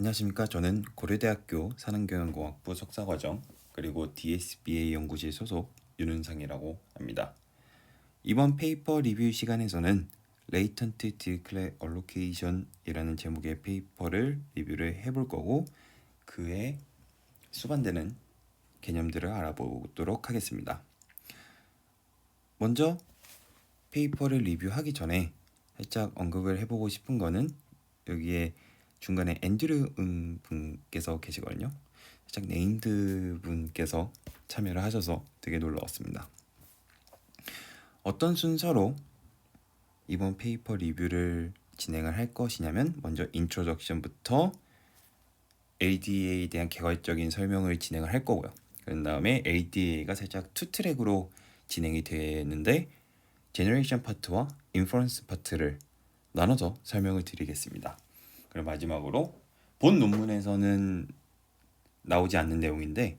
안녕하십니까. 저는 고려대학교 산업경영공학부 석사과정 그리고 DSBA 연구실 소속 윤은상이라고 합니다. 이번 페이퍼 리뷰 시간에서는 Latent Declare Allocation이라는 제목의 페이퍼를 리뷰를 해볼 거고 그에 수반되는 개념들을 알아보도록 하겠습니다. 먼저 페이퍼를 리뷰하기 전에 살짝 언급을 해보고 싶은 거는 여기에 중간에 앤드류 분께서 계시거든요. 살짝 네임드 분께서 참여를 하셔서 되게 놀라웠습니다. 어떤 순서로 이번 페이퍼 리뷰를 진행을 할 것이냐면 먼저 인트로덕션부터 LDA에 대한 개괄적인 설명을 진행을 할 거고요. 그런 다음에 LDA가 살짝 투 트랙으로 진행이 되는데 제너레이션 파트와 인퍼런스 파트를 나눠서 설명을 드리겠습니다. 그리고 마지막으로 본 논문에서는 나오지 않는 내용인데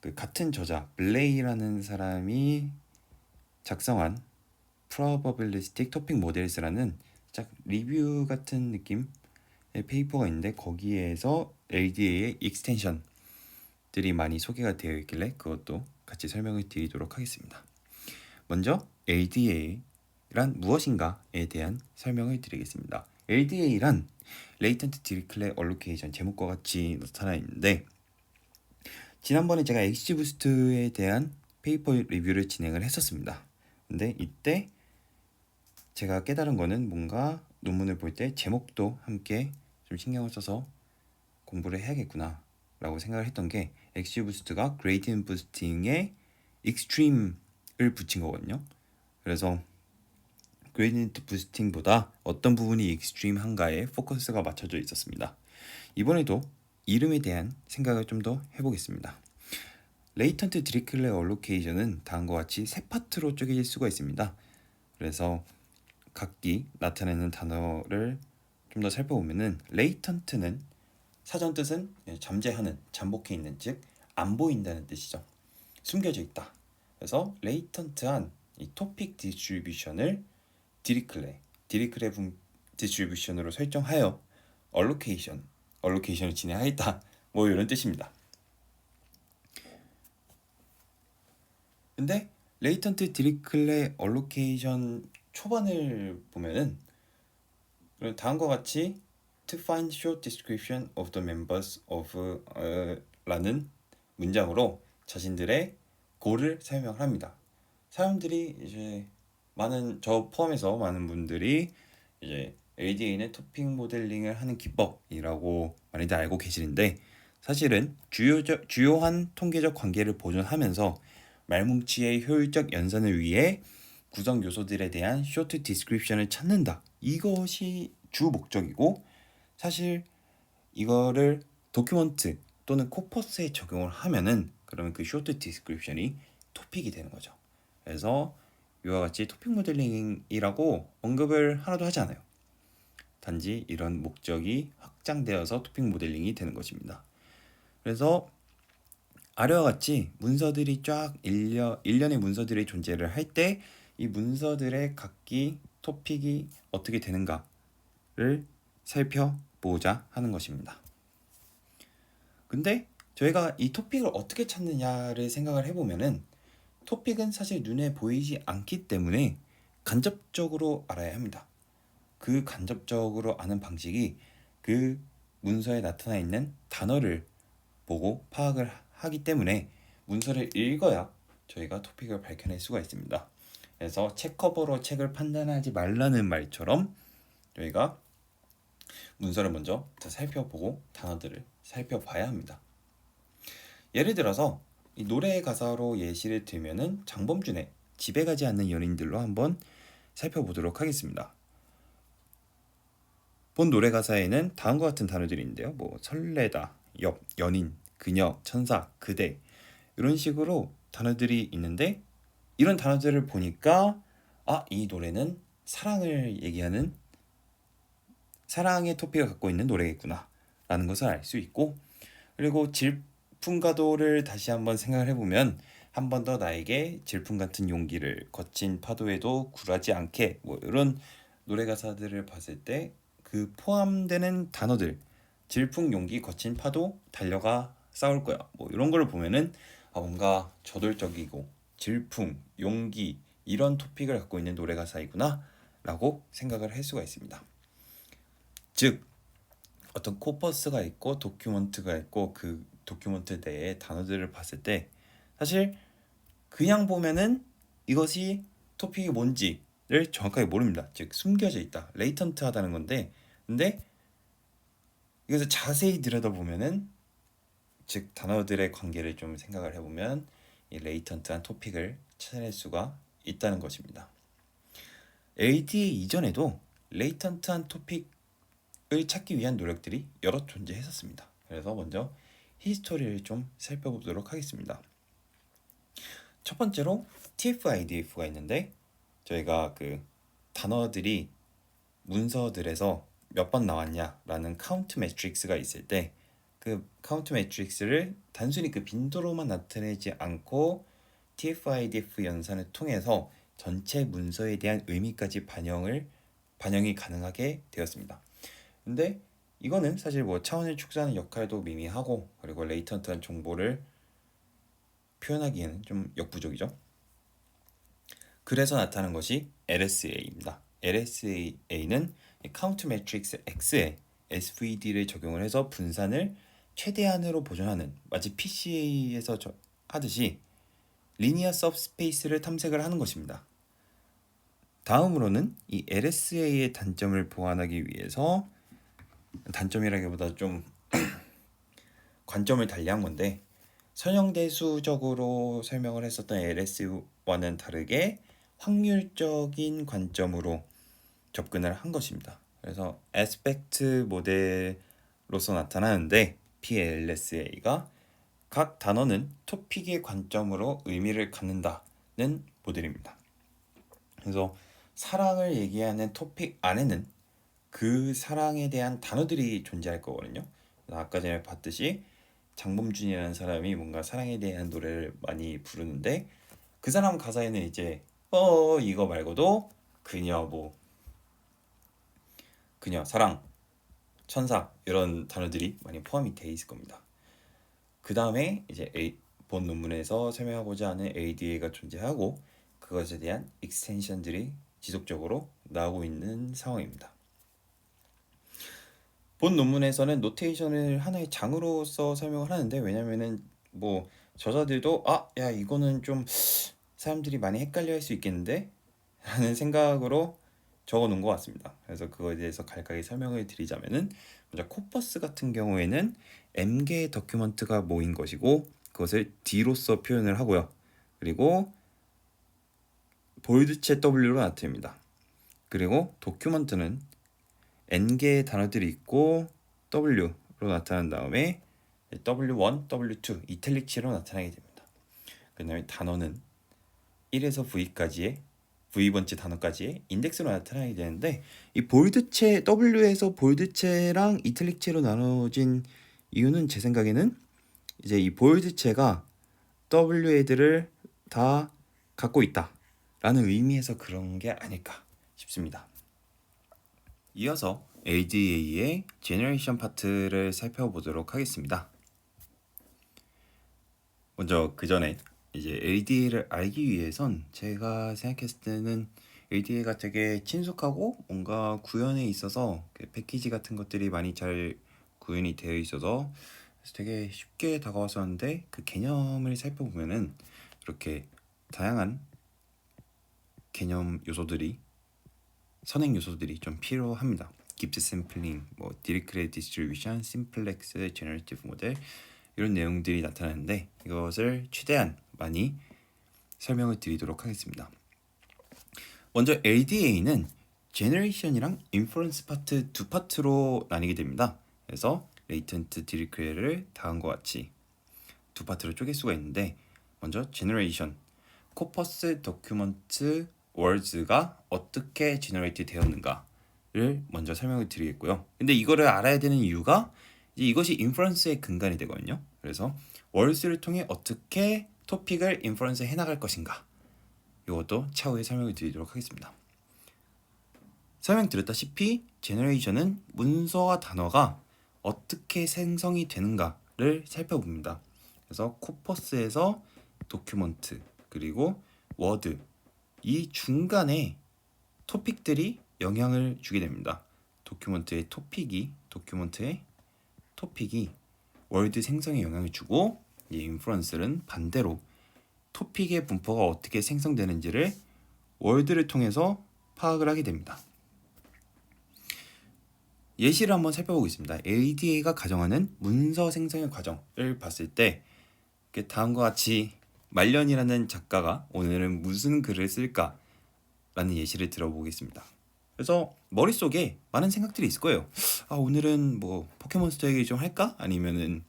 그 같은 저자 블레이라는 사람이 작성한 Probabilistic Topic Models라는 살짝 리뷰 같은 느낌의 페이퍼가 있는데 거기에서 LDA의 익스텐션들이 많이 소개가 되어 있길래 그것도 같이 설명을 드리도록 하겠습니다. 먼저 LDA란 무엇인가에 대한 설명을 드리겠습니다. LDA란 Latent Declare Allocation 제목과 같이 나타나 있는데 지난번에 제가 XGBoost에 대한 페이퍼 리뷰를 진행을 했었습니다. 근데 이때 제가 깨달은 거는 뭔가 논문을 볼 때 제목도 함께 좀 신경을 써서 공부를 해야겠구나 라고 생각을 했던 게 XGBoost가 Gradient Boosting에 Extreme을 붙인 거거든요. 그래서 그레디언트 부스팅보다 어떤 부분이 익스트림한가에 포커스가 맞춰져 있었습니다. 이번에도 이름에 대한 생각을 좀 더 해보겠습니다. 레이턴트 디리클레 얼로케이션은 다음과 같이 세 파트로 쪼개질 수가 있습니다. 그래서 각기 나타내는 단어를 좀 더 살펴보면은 레이턴트는 사전 뜻은 잠재하는, 잠복해 있는, 즉 안 보인다는 뜻이죠. 숨겨져 있다. 그래서 레이턴트한 이 토픽 디스트리뷰션을 디리클레 디스트리뷰션으로 설정하여 얼로케이션을 진행하였다. 뭐 이런 뜻입니다. 근데 레이턴트 디리클레 얼로케이션 초반을 보면은 다음과 같이 to find short description of the members of 라는 문장으로 자신들의 고를 설명을 합니다. 사람들이 이제 저 포함해서 많은 분들이 이제 LDA는 토픽 모델링을 하는 기법이라고 많이들 알고 계시는데 사실은 주요한 통계적 관계를 보존하면서 말뭉치의 효율적 연산을 위해 구성 요소들에 대한 쇼트 디스크립션을 찾는다. 이것이 주 목적이고 사실 이거를 도큐먼트 또는 코퍼스에 적용을 하면은 그러면 그 쇼트 디스크립션이 토픽이 되는 거죠. 그래서 이와 같이 토픽 모델링이라고 언급을 하나도 하지 않아요. 단지 이런 목적이 확장되어서 토픽 모델링이 되는 것입니다. 그래서 아래와 같이 문서들이 쫙 일련의 문서들이 존재를 할 때 이 문서들의 각기 토픽이 어떻게 되는가를 살펴보자 하는 것입니다. 근데 저희가 이 토픽을 어떻게 찾느냐를 생각을 해보면은 토픽은 사실 눈에 보이지 않기 때문에 간접적으로 알아야 합니다. 그 간접적으로 아는 방식이 그 문서에 나타나 있는 단어를 보고 파악을 하기 때문에 문서를 읽어야 저희가 토픽을 밝혀낼 수가 있습니다. 그래서 책 커버로 책을 판단하지 말라는 말처럼 저희가 문서를 먼저 살펴보고 단어들을 살펴봐야 합니다. 예를 들어서 이 노래 가사로 예시를 들면은 장범준의 집에 가지 않는 연인들로 한번 살펴보도록 하겠습니다. 본 노래 가사에는 다음과 같은 단어들이 있는데요. 뭐 설레다, 옆, 연인, 그녀, 천사, 그대 이런 식으로 단어들이 있는데 이런 단어들을 보니까 이 노래는 사랑을 얘기하는 사랑의 토픽을 갖고 있는 노래겠구나 라는 것을 알 수 있고 그리고 질풍가도를 다시 한번 생각을 해보면 한 번 더 나에게 질풍 같은 용기를 거친 파도에도 굴하지 않게 뭐 이런 노래 가사들을 봤을 때 그 포함되는 단어들 질풍 용기 거친 파도 달려가 싸울 거야. 뭐 이런 걸 보면은 뭔가 저돌적이고 질풍 용기 이런 토픽을 갖고 있는 노래 가사이구나 라고 생각을 할 수가 있습니다. 즉 어떤 코퍼스가 있고 도큐먼트가 있고 그 도큐먼트 내의 단어들을 봤을 때 사실 그냥 보면은 이것이 토픽이 뭔지를 정확하게 모릅니다. 즉 숨겨져 있다, 레이턴트하다는 건데, 근데 이것을 자세히 들여다보면은 즉 단어들의 관계를 좀 생각을 해보면 이 레이턴트한 토픽을 찾아낼 수가 있다는 것입니다. ADA 이전에도 레이턴트한 토픽을 찾기 위한 노력들이 여러 존재했었습니다. 그래서 먼저 히스토리를 좀 살펴보도록 하겠습니다. 첫 번째로 TF-IDF가 있는데 저희가 그 단어들이 문서들에서 몇 번 나왔냐라는 카운트 매트릭스가 있을 때 그 카운트 매트릭스를 단순히 그 빈도로만 나타내지 않고 TF-IDF 연산을 통해서 전체 문서에 대한 의미까지 반영이 가능하게 되었습니다. 근데 이거는 사실 뭐 차원을 축소하는 역할도 미미하고 그리고 레이턴트한 정보를 표현하기에는 좀 역부족이죠. 그래서 나타난 것이 LSA입니다. LSA는 카운트 매트릭스 X에 SVD를 적용을 해서 분산을 최대한으로 보존하는, 마치 PCA에서 하듯이 리니어 서브스페이스를 탐색을 하는 것입니다. 다음으로는 이 LSA의 단점을 보완하기 위해서, 단점이라기보다 좀 관점을 달리한 건데, 선형대수적으로 설명을 했었던 LS와는 다르게 확률적인 관점으로 접근을 한 것입니다. 그래서 애스펙트 모델로서 나타나는데 PLSA가 각 단어는 토픽의 관점으로 의미를 갖는다는 모델입니다. 그래서 사랑을 얘기하는 토픽 안에는 그 사랑에 대한 단어들이 존재할 거거든요. 아까 전에 봤듯이 장범준이라는 사람이 뭔가 사랑에 대한 노래를 많이 부르는데 그 사람 가사에는 이제 이거 말고도 그녀 그녀 사랑 천사 이런 단어들이 많이 포함이 돼 있을 겁니다. 그 다음에 이제 본 논문에서 설명하고자 하는 ADA가 존재하고 그것에 대한 익스텐션들이 지속적으로 나오고 있는 상황입니다. 본 논문에서는 노테이션을 하나의 장으로서 설명을 하는데, 왜냐면은 뭐 저자들도 야 이거는 좀 사람들이 많이 헷갈려 할 수 있겠는데 라는 생각으로 적어 놓은 것 같습니다. 그래서 그거에 대해서 간략하게 설명을 드리자면은, 먼저 코퍼스 같은 경우에는 M개의 도큐먼트가 모인 것이고 그것을 D로서 표현을 하고요. 그리고 볼드체 W로 나타냅니다. 그리고 도큐먼트는 N개의 단어들이 있고 W로 나타난 다음에 W1, W2, 이탈릭치로 나타나게 됩니다. 그 다음에 단어는 1에서 V까지의 V번째 단어까지의 인덱스로 나타나게 되는데, 이 볼드체 W에서 볼드체랑 이탈릭체로 나눠진 이유는 제 생각에는 이제 이 볼드체가 W 애들을 다 갖고 있다라는 의미에서 그런 게 아닐까 싶습니다. 이어서 ADA의 제너레이션 파트를 살펴보도록 하겠습니다. 먼저 그 전에 이제 ADA를 알기 위해선 제가 생각했을 때는 ADA가 되게 친숙하고 뭔가 구현에 있어서 그 패키지 같은 것들이 많이 잘 구현이 되어 있어서 되게 쉽게 다가왔었는데, 그 개념을 살펴보면은 이렇게 다양한 개념 요소들이, 선행 요소들이 좀 필요합니다. 깁스 샘플링, 디리크렛 디스트리뷰션, 심플렉스, 제너레이티브 모델 이런 내용들이 나타나는데 이것을 최대한 많이 설명을 드리도록 하겠습니다. 먼저 ADA는 제너레이션이랑 인퍼런스 파트 두 파트로 나뉘게 됩니다. 그래서 레이턴트 디리크렛을 다음과 같이 두 파트로 쪼갤 수가 있는데, 먼저 제너레이션, 코퍼스 도큐먼트 월드가 어떻게 제너레이트 되었는가를 먼저 설명을 드리겠고요. 근데 이거를 알아야 되는 이유가 이제 이것이 인퍼런스의 근간이 되거든요. 그래서 월드를 통해 어떻게 토픽을 인퍼런스 해나갈 것인가, 이것도 차후에 설명을 드리도록 하겠습니다. 설명드렸다시피 제너레이션은 문서와 단어가 어떻게 생성이 되는가를 살펴봅니다. 그래서 코퍼스에서 도큐먼트 그리고 워드 이 중간에 토픽들이 영향을 주게 됩니다. 도큐먼트의 토픽이 월드 생성에 영향을 주고 이 인프런스는 반대로 토픽의 분포가 어떻게 생성되는지를 월드를 통해서 파악을 하게 됩니다. 예시를 한번 살펴보겠습니다. ADA가 가정하는 문서 생성의 과정을 봤을 때 다음과 같이 말년이라는 작가가 오늘은 무슨 글을 쓸까? 라는 예시를 들어보겠습니다. 그래서 머릿속에 많은 생각들이 있을 거예요. 오늘은 뭐 포켓몬스터 얘기를 좀 할까? 아니면은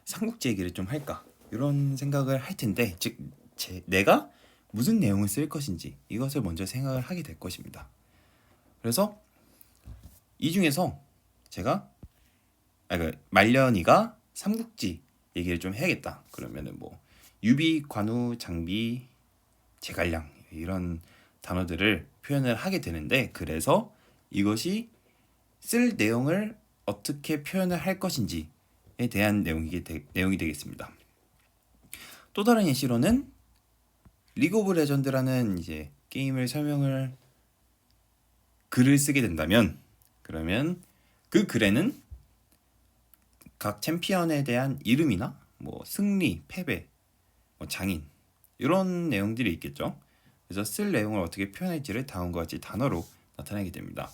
삼국지 얘기를 좀 할까? 이런 생각을 할 텐데 즉 내가 무슨 내용을 쓸 것인지 이것을 먼저 생각을 하게 될 것입니다. 그래서 이 중에서 제가 말년이가 삼국지 얘기를 좀 해야겠다. 그러면은 뭐 유비, 관우, 장비, 제갈량 이런 단어들을 표현을 하게 되는데 그래서 이것이 쓸 내용을 어떻게 표현을 할 것인지에 대한 내용이 되겠습니다. 또 다른 예시로는 리그 오브 레전드라는 이제 게임을 설명을 글을 쓰게 된다면 그러면 그 글에는 각 챔피언에 대한 이름이나 뭐 승리, 패배, 뭐 장인 이런 내용들이 있겠죠. 그래서 쓸 내용을 어떻게 표현할지를 다음과 같이 단어로 나타내게 됩니다.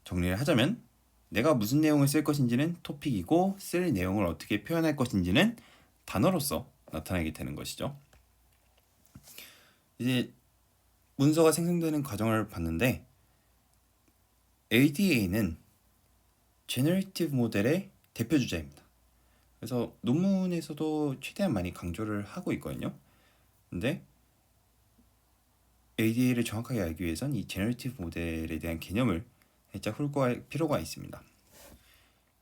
정리를 하자면 내가 무슨 내용을 쓸 것인지는 토픽이고 쓸 내용을 어떻게 표현할 것인지는 단어로서 나타나게 되는 것이죠. 이제 문서가 생성되는 과정을 봤는데 ADA는 제너레이티브 모델의 대표 주자입니다. 그래서 논문에서도 최대한 많이 강조를 하고 있거든요. 근데 ADA를 정확하게 알기 위해선 이 제너레이티브 모델에 대한 개념을 살짝 훑고할 필요가 있습니다.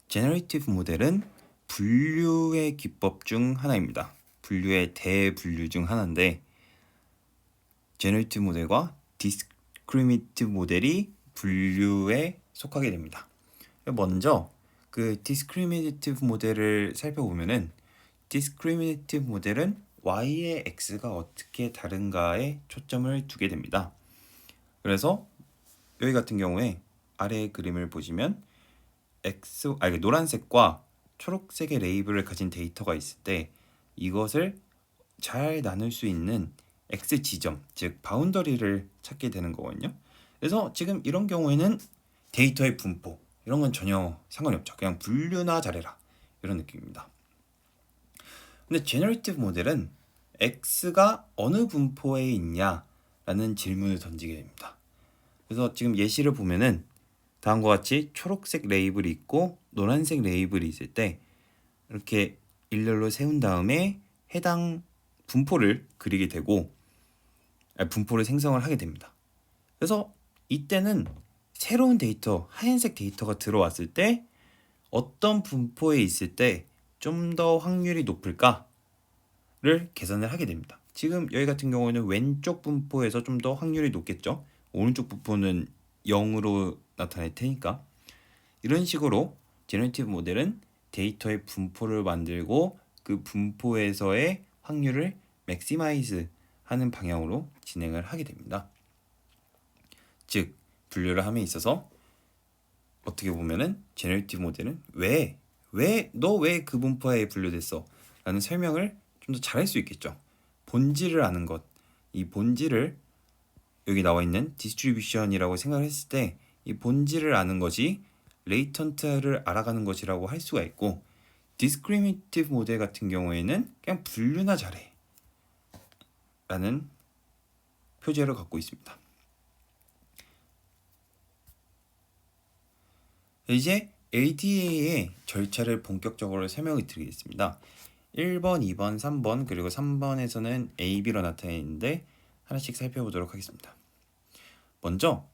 제너레이티브 모델은 분류의 기법 중 하나입니다. 분류의 대분류 중 하나인데 제너레이티브 모델과 디스크리미티브 모델이 분류에 속하게 됩니다. 먼저 그 디스크리미티브 모델을 살펴보면은 디스크리미티브 모델은 y의 x가 어떻게 다른가에 초점을 두게 됩니다. 그래서 여기 같은 경우에 아래 그림을 보시면 노란색과 초록색의 레이블을 가진 데이터가 있을 때 이것을 잘 나눌 수 있는 x 지점, 즉 바운더리를 찾게 되는 거거든요. 그래서 지금 이런 경우에는 데이터의 분포 이런 건 전혀 상관이 없죠. 그냥 분류나 잘해라 이런 느낌입니다. 근데 제너레이티브 모델은 x가 어느 분포에 있냐라는 질문을 던지게 됩니다. 그래서 지금 예시를 보면은 다음과 같이 초록색 레이블이 있고 노란색 레이블이 있을 때 이렇게 일렬로 세운 다음에 해당 분포를 그리게 되고 분포를 생성을 하게 됩니다. 그래서 이때는 새로운 데이터, 하얀색 데이터가 들어왔을 때 어떤 분포에 있을 때 좀 더 확률이 높을까를 계산을 하게 됩니다. 지금 여기 같은 경우는 왼쪽 분포에서 좀 더 확률이 높겠죠. 오른쪽 분포는 0으로 나타낼 테니까 이런 식으로 제너레이티브 모델은 데이터의 분포를 만들고 그 분포에서의 확률을 맥시마이즈 하는 방향으로 진행을 하게 됩니다. 즉 분류를 함에 있어서 어떻게 보면은 제너레이티브 모델은 너 왜 그 분포에 분류됐어? 라는 설명을 좀 더 잘할 수 있겠죠. 본질을 아는 것, 이 본질을 여기 나와 있는 디스트리뷰션이라고 생각을 했을 때 이 본질을 아는 것이 레이턴트를 알아가는 것이라고 할 수가 있고 디스크리미티브 모델 같은 경우에는 그냥 분류나 잘해 라는 표제를 갖고 있습니다. 이제 ADA의 절차를 본격적으로 설명을 드리겠습니다. 1번, 2번, 3번 그리고 3번에서는 A, B로 나타내 있는데 하나씩 살펴보도록 하겠습니다. 먼저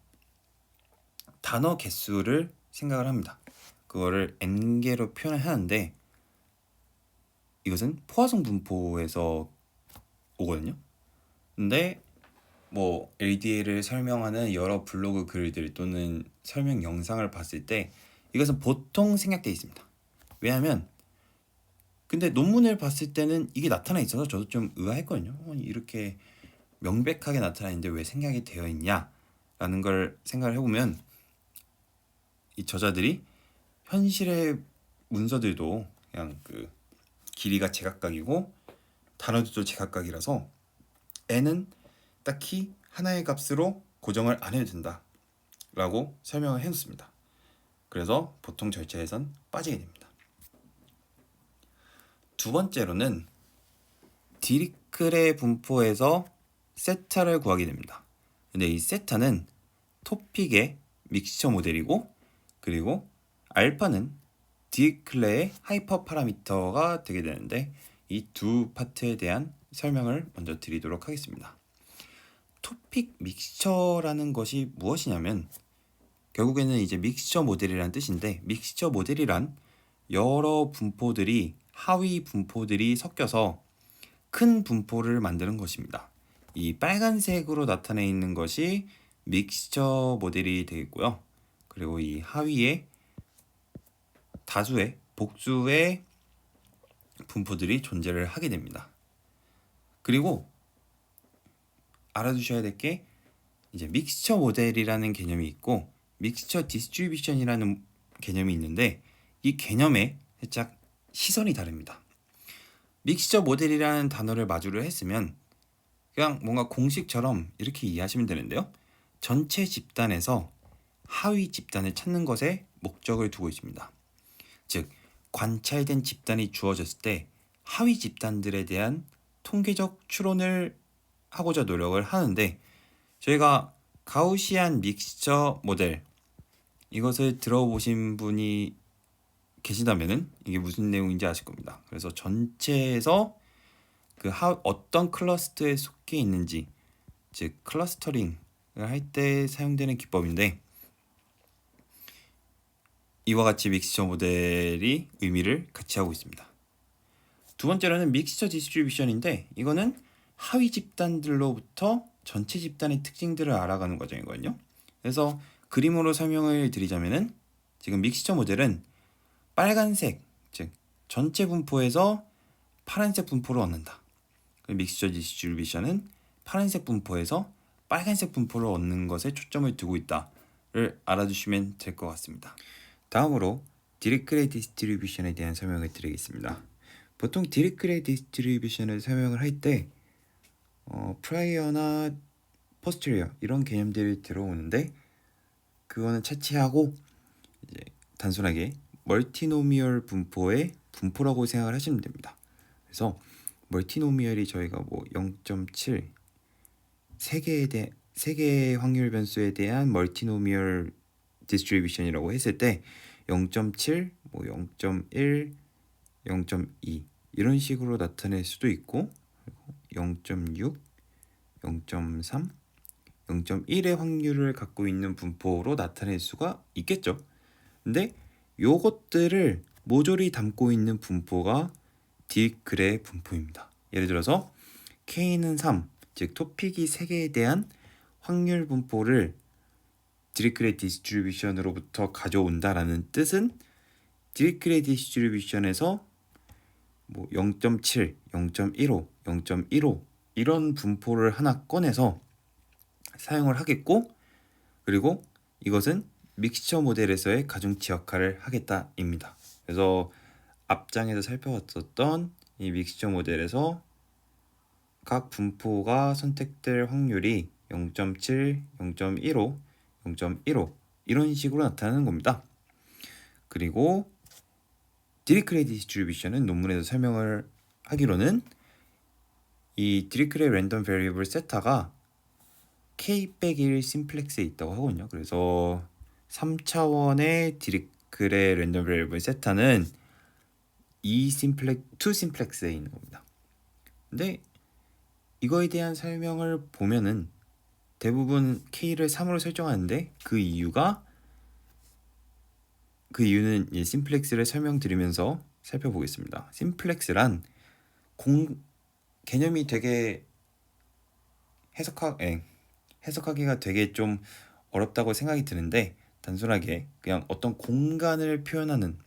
단어 개수를 생각을 합니다. 그거를 n개로 표현을 하는데 이것은 포화성 분포에서 오거든요. 근데 뭐 ADA를 설명하는 여러 블로그 글들 또는 설명 영상을 봤을 때 이것은 보통 생략되어 있습니다. 왜냐하면 근데 논문을 봤을 때는 이게 나타나 있어서 저도 좀 의아했거든요. 이렇게 명백하게 나타나 있는데 왜 생략이 되어 있냐라는 걸 생각을 해보면 이 저자들이 현실의 문서들도 그냥 그 길이가 제각각이고 단어들도 제각각이라서 n은 딱히 하나의 값으로 고정을 안 해도 된다라고 설명을 해놓습니다. 그래서 보통 절차에선 빠지게 됩니다. 두 번째로는 디리크레 분포에서 세타를 구하게 됩니다. 근데 이 세타는 토픽의 믹스처 모델이고 그리고 알파는 디리크레의 하이퍼 파라미터가 되게 되는데 이 두 파트에 대한 설명을 먼저 드리도록 하겠습니다. 토픽 믹스처라는 것이 무엇이냐면 결국에는 이제 믹스처 모델이라는 뜻인데 믹스처 모델이란 여러 분포들이 하위 분포들이 섞여서 큰 분포를 만드는 것입니다. 이 빨간색으로 나타내 있는 것이 믹스처 모델이 되겠고요. 그리고 이 하위에 다수의 복수의 분포들이 존재를 하게 됩니다. 그리고 알아두셔야 될 게 이제 믹스처 모델이라는 개념이 있고 믹스처 디스트리뷰션이라는 개념이 있는데 이 개념에 살짝 시선이 다릅니다. 믹스처 모델이라는 단어를 마주를 했으면 그냥 뭔가 공식처럼 이렇게 이해하시면 되는데요. 전체 집단에서 하위 집단을 찾는 것에 목적을 두고 있습니다. 즉 관찰된 집단이 주어졌을 때 하위 집단들에 대한 통계적 추론을 하고자 노력을 하는데 저희가 가우시안 믹스처 모델 이것을 들어보신 분이 계시다면은 이게 무슨 내용인지 아실 겁니다. 그래서 전체에서 그 어떤 클러스터에 속해 있는지 즉 클러스터링을 할 때 사용되는 기법인데 이와 같이 믹스처 모델이 의미를 같이 하고 있습니다. 두 번째로는 믹스처 디스트리뷰션인데 이거는 하위 집단들로부터 전체 집단의 특징들을 알아가는 과정이거든요. 그래서 그림으로 설명을 드리자면은 지금 믹스처 모델은 빨간색, 즉 전체 분포에서 파란색 분포를 얻는다. 믹스처 디스트리뷰션은 파란색 분포에서 빨간색 분포를 얻는 것에 초점을 두고 있다를 알아두시면 될 것 같습니다. 다음으로 디리크레 디스트리뷰션에 대한 설명을 드리겠습니다. 보통 디리크레 디스트리뷰션을 설명을 할 때 프라이어나 포스테리어 이런 개념들이 들어오는데 그거는 차치하고 이제 단순하게 멀티노미얼 분포의 분포라고 생각을 하시면 됩니다. 그래서 멀티노미얼이 저희가 뭐 0.7 세 개의 확률 변수에 대한 멀티노미얼 디스트리뷰션이라고 했을 때 0.7, 뭐 0.1, 0.2 이런 식으로 나타낼 수도 있고 0.6, 0.3, 0.1의 확률을 갖고 있는 분포로 나타낼 수가 있겠죠. 근데 요것들을 모조리 담고 있는 분포가 디리크레 분포입니다. 예를 들어서 K는 3, 즉 토픽이 3개에 대한 확률 분포를 디리크레 디스트리뷰션으로부터 가져온다라는 뜻은 디리크레 디스트리뷰션에서 뭐 0.7, 0.15, 0.15 이런 분포를 하나 꺼내서 사용을 하겠고 그리고 이것은 믹스처 모델에서의 가중치 역할을 하겠다입니다. 그래서 앞장에서 살펴봤었던 이 믹스처 모델에서 각 분포가 선택될 확률이 0.7, 0.15, 0.15 이런 식으로 나타나는 겁니다. 그리고 디리크레 디스트리뷰션은 논문에서 설명을 하기로는 이 디리크레 랜덤 베리어블 세타가 K-1 심플렉스에 있다고 하거든요. 그래서 3차원의 디리크레 랜덤 베리어블 세타는 2 심플렉스에 있는 겁니다. 근데 이거에 대한 설명을 보면은 대부분 K를 3으로 설정하는데 그 이유는 심플렉스를 설명드리면서 살펴보겠습니다. 심플렉스란 개념이 되게 해석하기가 되게 좀 어렵다고 생각이 드는데 단순하게 그냥 어떤 공간을 표현하는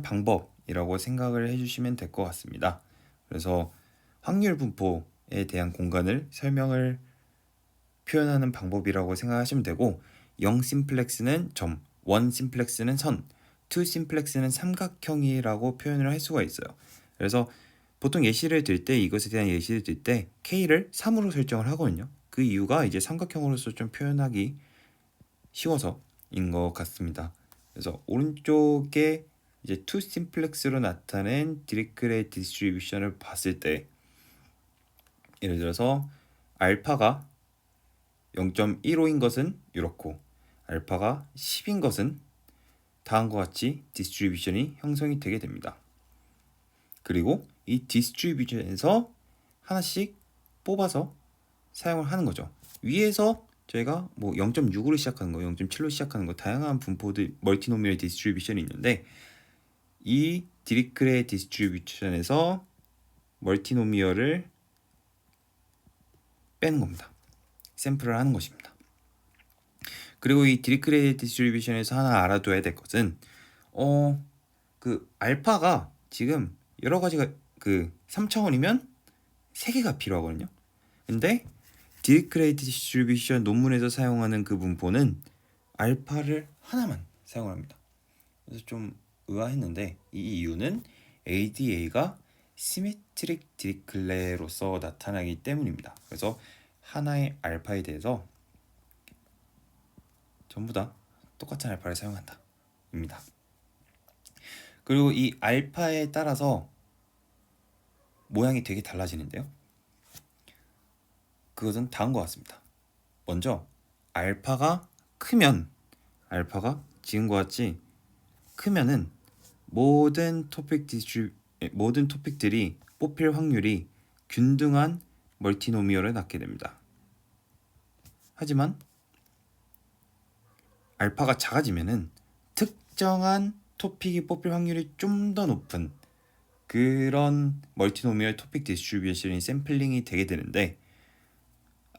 방법이라고 생각을 해주시면 될 것 같습니다. 그래서 확률 분포에 대한 공간을 설명을 표현하는 방법이라고 생각하시면 되고 0 심플렉스는 점, 1 심플렉스는 선, 2 심플렉스는 삼각형이라고 표현을 할 수가 있어요. 그래서 보통 예시를 들 때 이것에 대한 예시를 들 때 K를 3으로 설정을 하거든요. 그 이유가 이제 삼각형으로서 좀 표현하기 쉬워서인 것 같습니다. 그래서 오른쪽에 이제 2 심플렉스로 나타낸 디리크렛 디스트리뷰션을 봤을 때 예를 들어서 알파가 0.15인 것은 이렇고 알파가 10인 것은 다음과 같이 디스트리뷰션이 형성이 되게 됩니다. 그리고 이 디스트리뷰션에서 하나씩 뽑아서 사용을 하는 거죠. 위에서 저희가 뭐 0.6으로 시작하는 거, 0.7로 시작하는 거 다양한 분포들 멀티노미얼 디스트리뷰션이 있는데 이 디리크렛 디스트리뷰션에서 멀티노미얼을 빼는 겁니다. 샘플을 하는 것입니다. 그리고 이 디리크렛 디스트리뷰션에서 하나 알아둬야 될 것은 그 알파가 지금 여러 가지가 그 3차원이면 3개가 필요하거든요. 근데 디리크렛 디스트리뷰션 논문에서 사용하는 그 분포는 알파를 하나만 사용합니다. 그래서 좀 의아했는데 이 이유는 ADA가 시메트릭 디리클렛로서 나타나기 때문입니다. 그래서 하나의 알파에 대해서 전부 다 똑같은 알파를 사용한다 입니다. 그리고 이 알파에 따라서 모양이 되게 달라지는데요. 그것은 다음과 같습니다. 먼저 알파가 지금과 같이 크면은 모든 토픽들이 뽑힐 확률이 균등한 멀티노미얼을 낳게 됩니다. 하지만 알파가 작아지면은 특정한 토픽이 뽑힐 확률이 좀 더 높은 그런 멀티노미얼 토픽 디스트리뷰션이 샘플링이 되게 되는데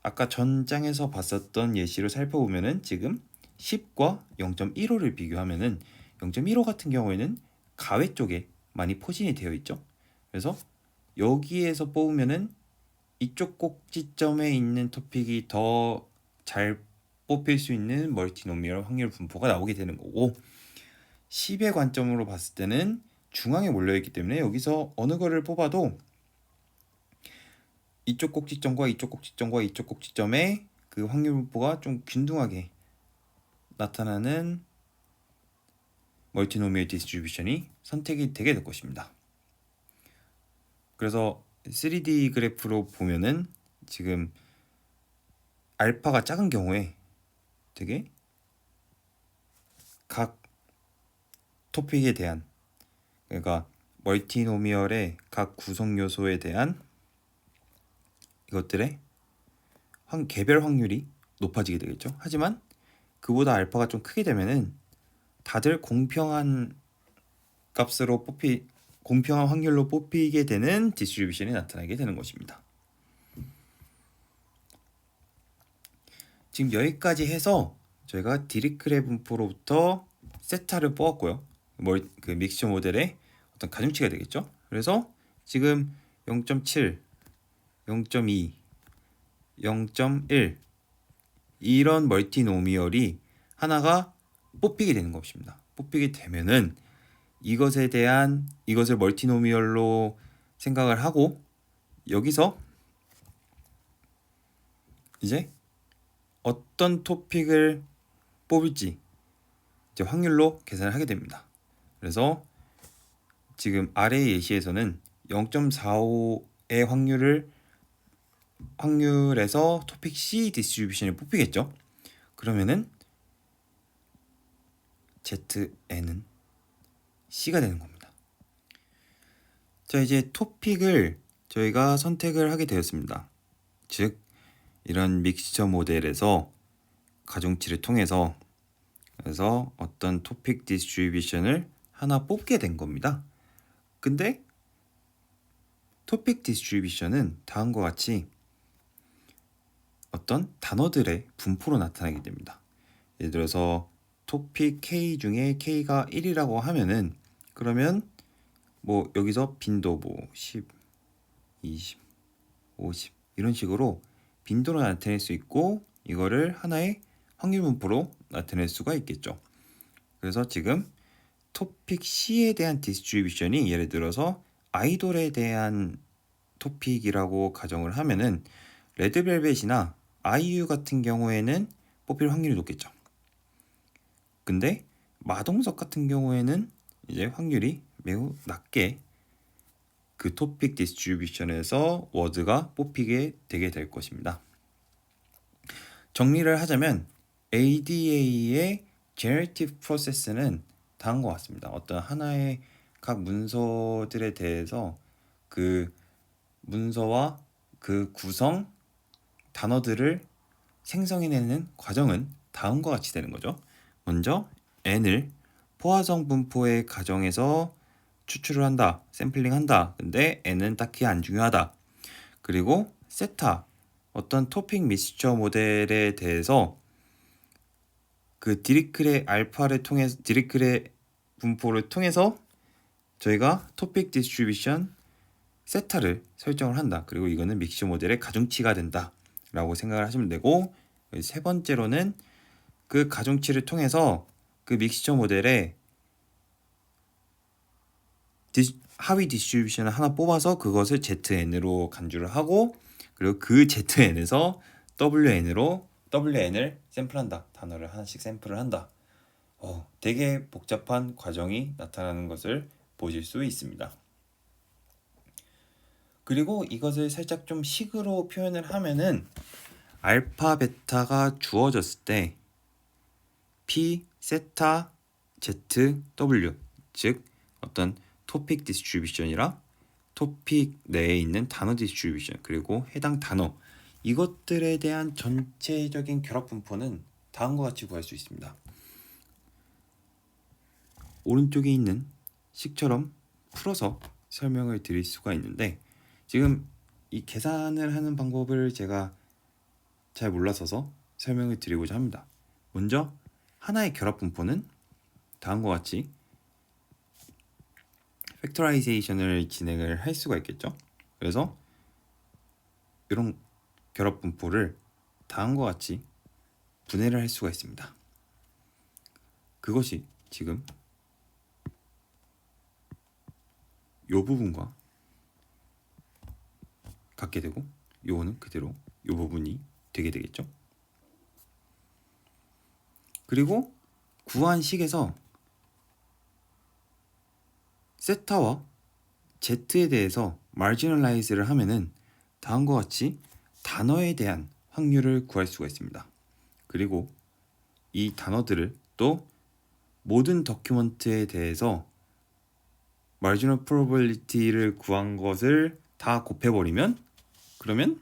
아까 전장에서 봤었던 예시로 살펴보면은 지금 10과 0.15를 비교하면은 0.15 같은 경우에는 가외 쪽에 많이 포진이 되어 있죠. 그래서 여기에서 뽑으면은 이쪽 꼭지점에 있는 토픽이 더 잘 뽑힐 수 있는 멀티노미얼 확률 분포가 나오게 되는 거고 10의 관점으로 봤을 때는 중앙에 몰려있기 때문에 여기서 어느 거를 뽑아도 이쪽 꼭지점과 이쪽 꼭지점과 이쪽 꼭지점의 그 확률 분포가 좀 균등하게 나타나는 멀티노미얼 디스트리뷰션이 선택이 되게 될 것입니다. 그래서 3D 그래프로 보면은 지금 알파가 작은 경우에 되게 각 토픽에 대한 그러니까 멀티노미얼의 각 구성 요소에 대한 이것들의 개별 확률이 높아지게 되겠죠. 하지만 그보다 알파가 좀 크게 되면은 다들 공평한 확률로 뽑히게 되는 디스트리뷰션이 나타나게 되는 것입니다. 지금 여기까지 해서 저희가 디리크렛 분포로부터 세타를 뽑았고요. 그 믹스처 모델의 어떤 가중치가 되겠죠. 그래서 지금 0.7, 0.2, 0.1 이런 멀티노미얼이 하나가 뽑히게 되는 것입니다. 뽑히게 되면은 이것을 멀티노미얼로 생각을 하고 여기서 이제 어떤 토픽을 뽑을지 이제 확률로 계산을 하게 됩니다. 그래서 지금 아래의 예시에서는 0.45의 확률에서 토픽 C 디스트리뷰션을 뽑히겠죠. 그러면은 ZN은 C가 되는 겁니다. 자, 이제 토픽을 저희가 선택을 하게 되었습니다. 즉 이런 믹스처 모델에서 가중치를 통해서 그래서 어떤 토픽 디스트리뷰션을 하나 뽑게 된 겁니다. 근데 토픽 디스트리뷰션은 다음과 같이 어떤 단어들의 분포로 나타나게 됩니다. 예를 들어서 토픽 K 중에 K가 1이라고 하면은 그러면 뭐 여기서 빈도 뭐 10, 20, 50 이런 식으로 빈도로 나타낼 수 있고 이거를 하나의 확률 분포로 나타낼 수가 있겠죠. 그래서 지금 토픽 C에 대한 디스트리뷰션이 예를 들어서 아이돌에 대한 토픽이라고 가정을 하면은 레드벨벳이나 아이유 같은 경우에는 뽑힐 확률이 높겠죠. 근데 마동석 같은 경우에는 이제 확률이 매우 낮게 그 토픽 디스트리뷰션에서 워드가 뽑히게 되게 될 것입니다. 정리를 하자면 ADA의 Generative Process는 다음과 같습니다. 어떤 하나의 각 문서들에 대해서 그 문서와 그 구성 단어들을 생성해내는 과정은 다음과 같이 되는 거죠. 먼저 n을 포화성 분포의 가정에서 추출을 한다, 샘플링 한다. 근데 n은 딱히 안 중요하다. 그리고 세타, 어떤 토픽 믹스처 모델에 대해서 그 디리크레 알파를 통해서 디리크레 분포를 통해서 저희가 토픽 디스트리뷰션 세타를 설정을 한다. 그리고 이거는 믹스처 모델의 가중치가 된다 라고 생각을 하시면 되고, 세 번째로는 그 가중치를 통해서 그 믹스처 모델의 하위 디스트리뷰션을 하나 뽑아서 그것을 ZN으로 간주를 하고, 그리고 그 ZN에서 WN을 샘플한다. 단어를 하나씩 샘플을 한다. 되게 복잡한 과정이 나타나는 것을 보실 수 있습니다. 그리고 이것을 살짝 좀 식으로 표현을 하면은 알파, 베타가 주어졌을 때 P, 세타, Z, W, 즉 어떤 토픽 디스트리뷰션이랑 토픽 내에 있는 단어 디스트리뷰션, 그리고 해당 단어, 이것들에 대한 전체적인 결합 분포는 다음과 같이 구할 수 있습니다. 오른쪽에 있는 식처럼 풀어서 설명을 드릴 수가 있는데, 지금 이 계산을 하는 방법을 제가 잘 몰라서 설명을 드리고자 합니다. 먼저 하나의 결합 분포는 다음과 같이 팩토라이제이션을 진행을 할 수가 있겠죠. 그래서 이런 결합 분포를 다음과 같이 분해를 할 수가 있습니다. 그것이 지금 이 부분과 같게 되고 요거는 그대로 이 부분이 되게 되겠죠. 그리고 구한 식에서 세타와 Z에 대해서 마지널라이즈를 하면은 다음과 같이 단어에 대한 확률을 구할 수가 있습니다. 그리고 이 단어들을 또 모든 더큐먼트에 대해서 마지널 프로버빌리티를 구한 것을 다 곱해버리면 그러면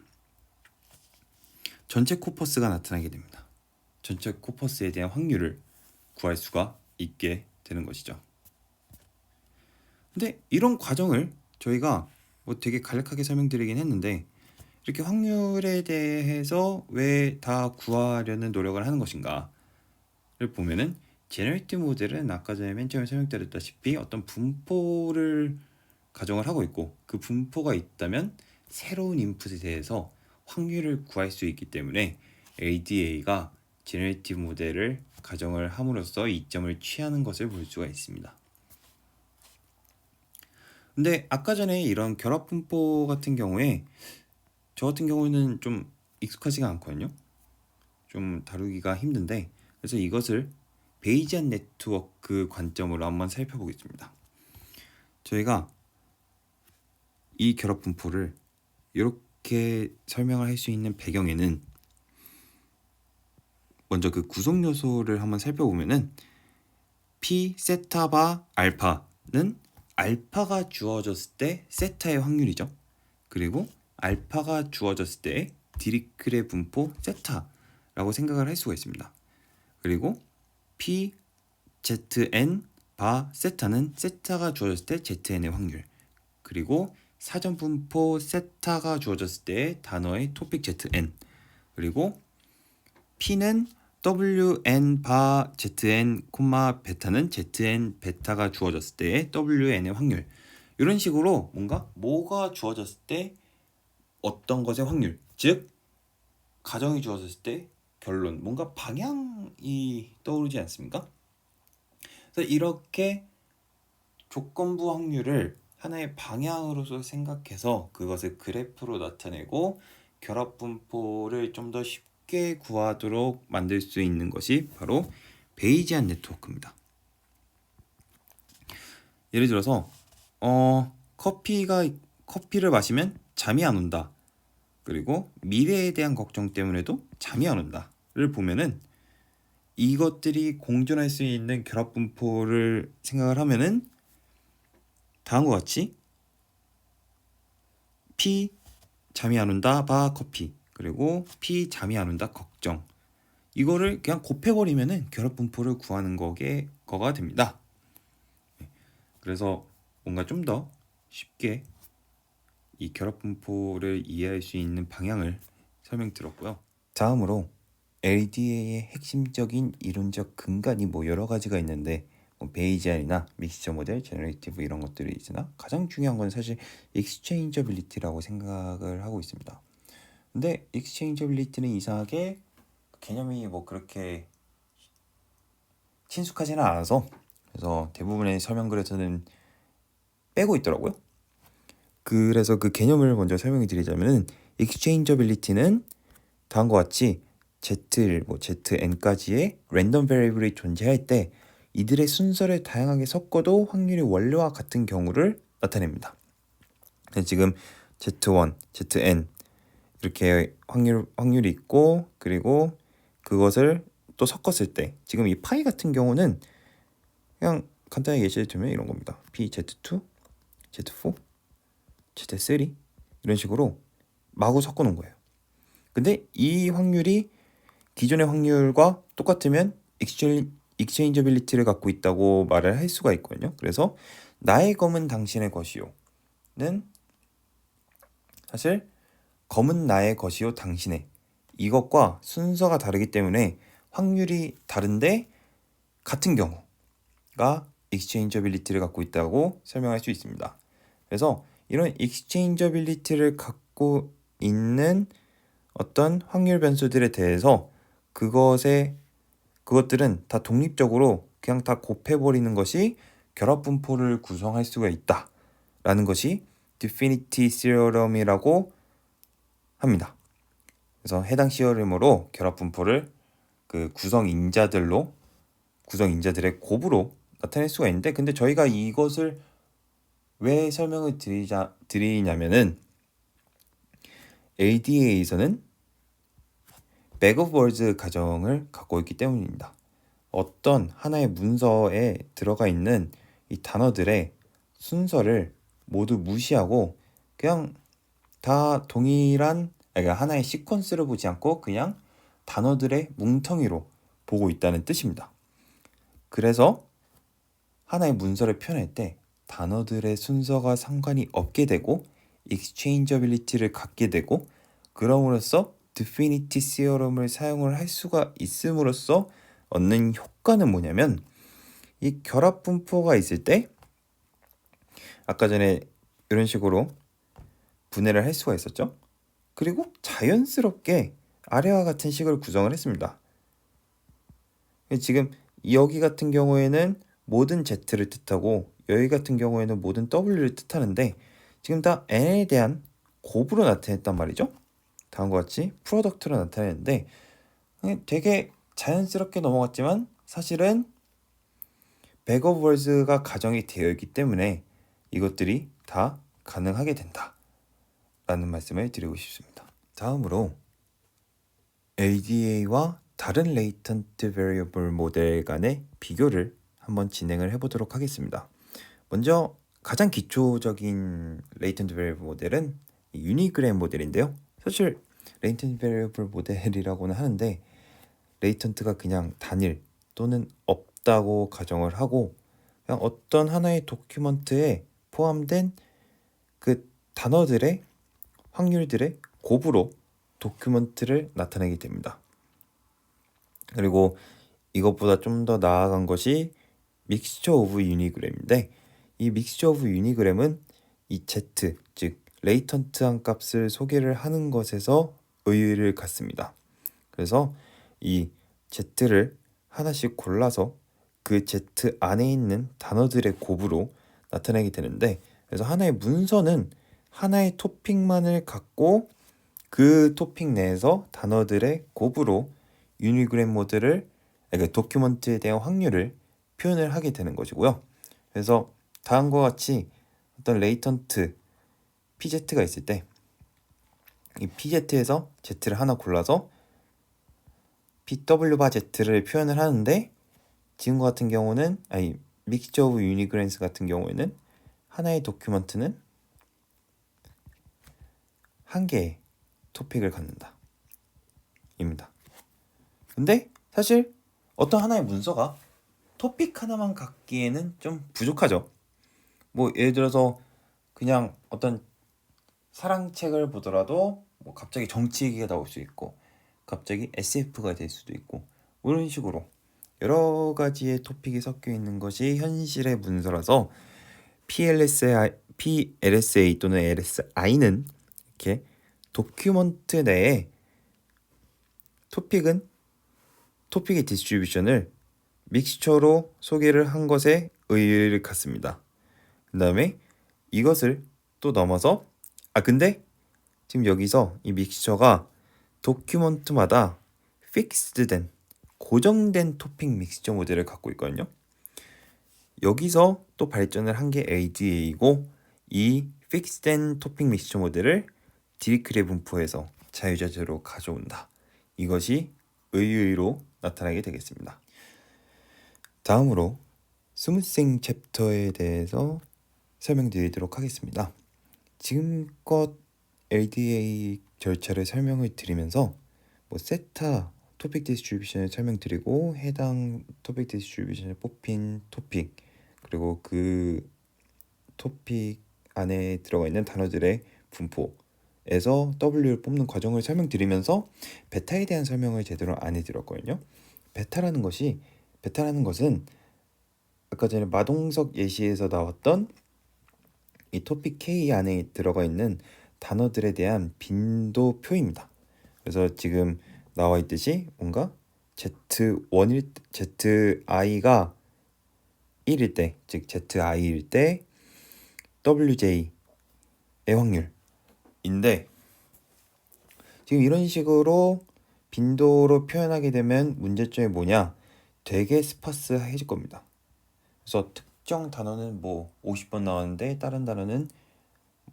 전체 코퍼스가 나타나게 됩니다. 전체 코퍼스에 대한 확률을 구할 수가 있게 되는 것이죠. 근데 이런 과정을 저희가 뭐 되게 간략하게 설명드리긴 했는데, 이렇게 확률에 대해서 왜 다 구하려는 노력을 하는 것인가를 보면은 제너레이티브 모델은 아까 전에 맨 처음에 설명드렸다시피 어떤 분포를 가정을 하고 있고, 그 분포가 있다면 새로운 인풋에 대해서 확률을 구할 수 있기 때문에 ADA가 제너레이티브 모델을 가정을 함으로써 이점을 취하는 것을 볼 수가 있습니다. 근데 아까 전에 이런 결합 분포 같은 경우에 저 같은 경우는 좀 익숙하지가 않거든요. 좀 다루기가 힘든데, 그래서 이것을 베이지안 네트워크 관점으로 한번 살펴보겠습니다. 저희가 이 결합 분포를 이렇게 설명을 할 수 있는 배경에는 먼저 그 구성 요소를 한번 살펴보면은 P 세타 바 알파는 알파가 주어졌을 때 세타의 확률이죠. 그리고 알파가 주어졌을 때 디리크레 분포 세타라고 생각을 할 수가 있습니다. 그리고 P, ZN 바 세타는 세타가 주어졌을 때 ZN의 확률, 그리고 사전 분포 세타가 주어졌을 때 단어의 토픽 ZN, 그리고 P는 WN 바 ZN 콤마 베타는 ZN 베타가 주어졌을 때의 WN의 확률. 이런 식으로 뭔가 뭐가 주어졌을 때 어떤 것의 확률, 즉 가정이 주어졌을 때 결론, 뭔가 방향이 떠오르지 않습니까? 그래서 이렇게 조건부 확률을 하나의 방향으로서 생각해서 그것을 그래프로 나타내고 결합 분포를 좀 더 쉽게 구하도록 만들 수 있는 것이 바로 베이지안 네트워크입니다. 예를 들어서 커피를 마시면 잠이 안 온다. 그리고 미래에 대한 걱정 때문에도 잠이 안 온다를 보면은 이것들이 공존할 수 있는 결합 분포를 생각을 하면은 다음과 같이 P 잠이 안 온다 바 커피, 그리고 P 잠이 안 온다 걱정, 이거를 그냥 곱해버리면은 결합 분포를 구하는 거가 됩니다. 그래서 뭔가 좀 더 쉽게 이 결합 분포를 이해할 수 있는 방향을 설명드렸고요. 다음으로 LDA의 핵심적인 이론적 근간이 여러 가지가 있는데 베이지안이나 믹스처 모델, 제너레이티브 이런 것들이 있으나 가장 중요한 건 사실 익스체인저빌리티라고 생각을 하고 있습니다. 근데 익스체인저빌리티는 이상하게 개념이 그렇게 친숙하지는 않아서 그래서 대부분의 설명글에서는 빼고 있더라고요. 그래서 그 개념을 먼저 설명해 드리자면은 익스체인저빌리티는 다음과 같이 Z1, Zn까지의 랜덤 베리블이 존재할 때 이들의 순서를 다양하게 섞어도 확률이 원래와 같은 경우를 나타냅니다. 지금 Z1, Zn 이렇게 확률이 있고, 그리고 그것을 또 섞었을 때 지금 이 파이 같은 경우는 그냥 간단하게 예시를 들면 이런 겁니다. P, Z2, Z4, Z3 이런 식으로 마구 섞어 놓은 거예요. 근데 이 확률이 기존의 확률과 똑같으면 익스체인저빌리티를 갖고 있다고 말을 할 수가 있거든요. 그래서 나의 검은 당신의 것이요는 사실 검은 나의 것이요 당신의, 이것과 순서가 다르기 때문에 확률이 다른데 같은 경우가 익스체인저빌리티를 갖고 있다고 설명할 수 있습니다. 그래서 이런 익스체인저빌리티를 갖고 있는 어떤 확률 변수들에 대해서 그것들은 다 독립적으로 그냥 다 곱해버리는 것이 결합 분포를 구성할 수가 있다라는 것이 디피니티 시어럼이라고 합니다. 그래서 해당 시어럼으로 결합 분포를 그 구성 인자들의 곱으로 나타낼 수가 있는데, 근데 저희가 이것을 왜 설명을 드리냐면은 LDA에서는 bag of words 가정을 갖고 있기 때문입니다. 어떤 하나의 문서에 들어가 있는 이 단어들의 순서를 모두 무시하고 그냥 다 동일한, 그러니까 하나의 시퀀스를 보지 않고 그냥 단어들의 뭉텅이로 보고 있다는 뜻입니다. 그래서 하나의 문서를 표현할 때 단어들의 순서가 상관이 없게 되고 익스체인저빌리티를 갖게 되고, 그럼으로써 디피니티 시어럼을 사용을 할 수가 있음으로써 얻는 효과는 뭐냐면, 이 결합 분포가 있을 때 아까 전에 이런 식으로 분해를 할 수가 있었죠. 그리고 자연스럽게 아래와 같은 식을 구성을 했습니다. 지금 여기 같은 경우에는 모든 Z를 뜻하고 여기 같은 경우에는 모든 W를 뜻하는데 지금 다 N에 대한 곱으로 나타냈단 말이죠. 다음과 같이 프로덕트로 나타내는데 되게 자연스럽게 넘어갔지만 사실은 bag of words가 가정이 되어 있기 때문에 이것들이 다 가능하게 된다 라는 말씀을 드리고 싶습니다. 다음으로 LDA와 다른 레이턴트 베리어블 모델 간의 비교를 한번 진행을 해보도록 하겠습니다. 먼저 가장 기초적인 레이턴트 베리어블 모델은 유니그램 모델인데요. 사실 레이턴트 베리어블 모델이라고는 하는데 레이턴트가 그냥 단일 또는 없다고 가정을 하고 그냥 어떤 하나의 도큐먼트에 포함된 그 단어들의 확률들의 곱으로 도큐먼트를 나타내게 됩니다. 그리고 이것보다 좀 더 나아간 것이 믹스처 오브 유니그램인데, 이 믹스처 오브 유니그램은 이 Z, 즉 레이턴트한 값을 소개를 하는 것에서 의의를 갖습니다. 그래서 이 Z를 하나씩 골라서 그 Z 안에 있는 단어들의 곱으로 나타내게 되는데, 그래서 하나의 문서는 하나의 토픽만을 갖고 그 토픽 내에서 단어들의 곱으로 유니그램 모드를, 그러니까 도큐먼트에 대한 확률을 표현을 하게 되는 것이고요. 그래서 다음과 같이 어떤 레이턴트 PZ가 있을 때 이 PZ에서 Z를 하나 골라서 PW 바 Z를 표현을 하는데, 지금과 같은 경우는 믹스처 오브 유니그램스 같은 경우에는 하나의 도큐먼트는 한 개의 토픽을 갖는다 입니다. 근데 사실 어떤 하나의 문서가 토픽 하나만 갖기에는 좀 부족하죠. 뭐 예를 들어서 그냥 어떤 사랑책을 보더라도 뭐 갑자기 정치 얘기가 나올 수 있고 갑자기 SF가 될 수도 있고 뭐 이런 식으로 여러 가지의 토픽이 섞여 있는 것이 현실의 문서라서 PLSA 또는 LSI는 이렇게 도큐먼트 내에 토픽의 디스트리뷰션을 믹스처로 소개를 한 것에 의의를 갖습니다. 그 다음에 이것을 또 넘어서 근데 지금 여기서 이 믹스처가 도큐먼트마다 픽스드된 고정된 토픽 믹스처 모델을 갖고 있거든요. 여기서 또 발전을 한 게 ADA이고, 이 픽스된 토픽 믹스처 모델을 디리크레 분포에서 자유자재로 가져온다. 이것이 의의로 나타나게 되겠습니다. 다음으로 스무싱 챕터에 대해서 설명드리도록 하겠습니다. 지금껏 ADA 절차를 설명을 드리면서 뭐 세타 토픽 디스트리뷰션을 설명드리고 해당 토픽 디스트리뷰션을 뽑힌 토픽, 그리고 그 토픽 안에 들어가 있는 단어들의 분포에서 W를 뽑는 과정을 설명드리면서 베타에 대한 설명을 제대로 안 해드렸거든요. 베타라는 것은 아까 전에 마동석 예시에서 나왔던 이 토픽 K 안에 들어가 있는 단어들에 대한 빈도표입니다. 그래서 지금 나와 있듯이 뭔가 ZI가 1일 때, 즉 ZI일 때 WJ의 확률인데, 지금 이런 식으로 빈도로 표현하게 되면 문제점이 뭐냐? 되게 스파스해질 겁니다. 그래서 특정 단어는 뭐 50번 나왔는데 다른 단어는